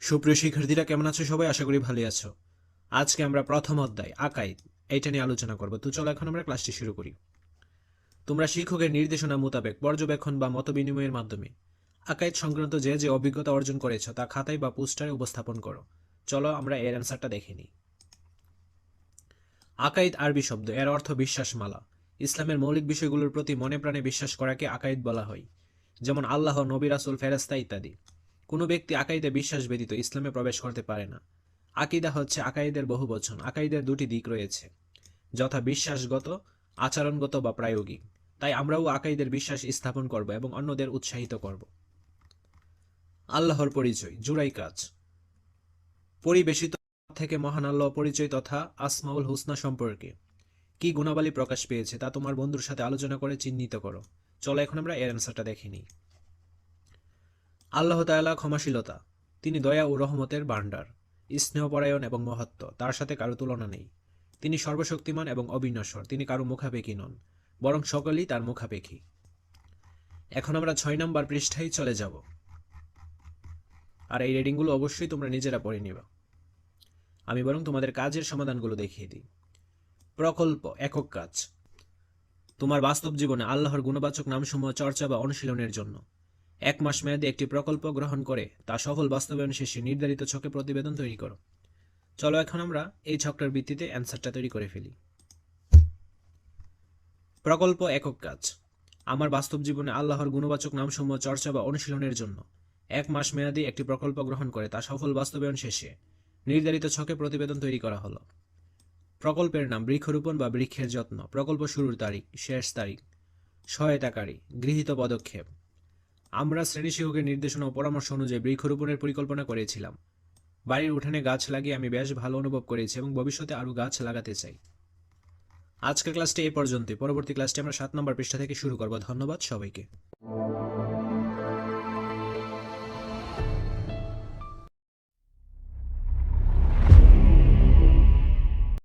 সুপ্রিয় শিক্ষার্থীরা, কেমন আছো সবাই? আশা করি ভালোই আছো। আজকে আমরা প্রথম অধ্যায় আকাইদ এইটা নিয়ে আলোচনা করব। তো চলো এখন আমরা ক্লাসটি শুরু করি। তোমরা শিক্ষকের নির্দেশনা মোতাবেক পর্যবেক্ষণ বা মতবিনিময়ের মাধ্যমে আকাইদ সংক্রান্ত যে যে অভিজ্ঞতা অর্জন করেছো তা খাতায় বা পোস্টারে উপস্থাপন করো। চলো আমরা এর অ্যান্সারটা দেখে নিই। আকাইদ আরবি শব্দ, এর অর্থ বিশ্বাসমালা। ইসলামের মৌলিক বিষয়গুলোর প্রতি মনে প্রাণে বিশ্বাস করাকে আকাইদ বলা হয়, যেমন আল্লাহ, নবী, রাসূল, ফেরেশতা ইত্যাদি। কোনো ব্যক্তি আকাইদে বিশ্বাস ব্যতীত ইসলামে প্রবেশ করতে পারে না। আকিদা হচ্ছে আকাইদের বহুবচন। আকাইদের দুটি দিক রয়েছে, যথা বিশ্বাসগত, আচরণগত বা প্রায়োগিক। তাই আমরাও আকাইদের বিশ্বাস স্থাপন করব এবং অন্যদের উৎসাহিত করব। আল্লাহর পরিচয়, জুড়াই কাজ। পরিবেশিত থেকে মহান আল্লাহ পরিচয় তথা আসমাউল হুসনা সম্পর্কে কি গুণাবলী প্রকাশ পেয়েছে তা তোমার বন্ধুর সাথে আলোচনা করে চিহ্নিত করো। চলো এখন আমরা এর অ্যান্সারটা দেখে নিই। আল্লাহ তাআলা ক্ষমাশীলতা, তিনি দয়া ও রহমতের ভাণ্ডার, স্নেহপরায়ণ এবং মহত্ব, তার সাথে কারো তুলনা নেই। তিনি সর্বশক্তিমান এবং অবিনশ্বর, তিনি কারো মুখাপেক্ষী নন, বরং সকলেই তার মুখাপেক্ষী। এখন আমরা 6 নম্বর পৃষ্ঠায় চলে যাব, আর এই রেডিংগুলো অবশ্যই তোমরা নিজেরা পড়ে নিবা। আমি বরং তোমাদের কাজের সমাধানগুলো দেখিয়ে দিই। প্রকল্প, একক কাজ। তোমার বাস্তব জীবনে আল্লাহর গুণবাচক নামসমূহ চর্চা বা অনুশীলনের জন্য 1 মাস মেয়াদী একটি প্রকল্প গ্রহণ করে তা সফল বাস্তবায়ন শেষে নির্ধারিত ছকে প্রতিবেদন তৈরি করো। চলো এখন আমরা এই ছকটার ভিত্তিতে অ্যান্সারটা তৈরি করে ফেলি। প্রকল্প, একক কাজ। আমার বাস্তব জীবনে আল্লাহর গুণবাচক নামসমূহ চর্চা বা অনুশীলনের জন্য 1 মাস মেয়াদী একটি প্রকল্প গ্রহণ করে তা সফল বাস্তবায়ন শেষে নির্ধারিত ছকে প্রতিবেদন তৈরি করা হলো। প্রকল্পের নাম বৃক্ষরোপণ বা বৃক্ষের যত্ন। প্রকল্প শুরুর তারিখ, শেষ তারিখ, সহায়তাকারী, গৃহীত পদক্ষেপ। আমরা শ্রেণী শিক্ষকের নির্দেশনা ও পরামর্শ অনুযায়ী বৃক্ষরোপণের পরিকল্পনা করেছিলাম। বাড়ির উঠানে গাছ লাগিয়ে আমি বেশ ভালো অনুভব করেছি এবং ভবিষ্যতে আরও গাছ লাগাতে চাই। আজকের ক্লাসটি এই পর্যন্তই। পরবর্তী ক্লাসটি আমরা 7 নম্বর পৃষ্ঠা থেকে শুরু করব। ধন্যবাদ সবাইকে।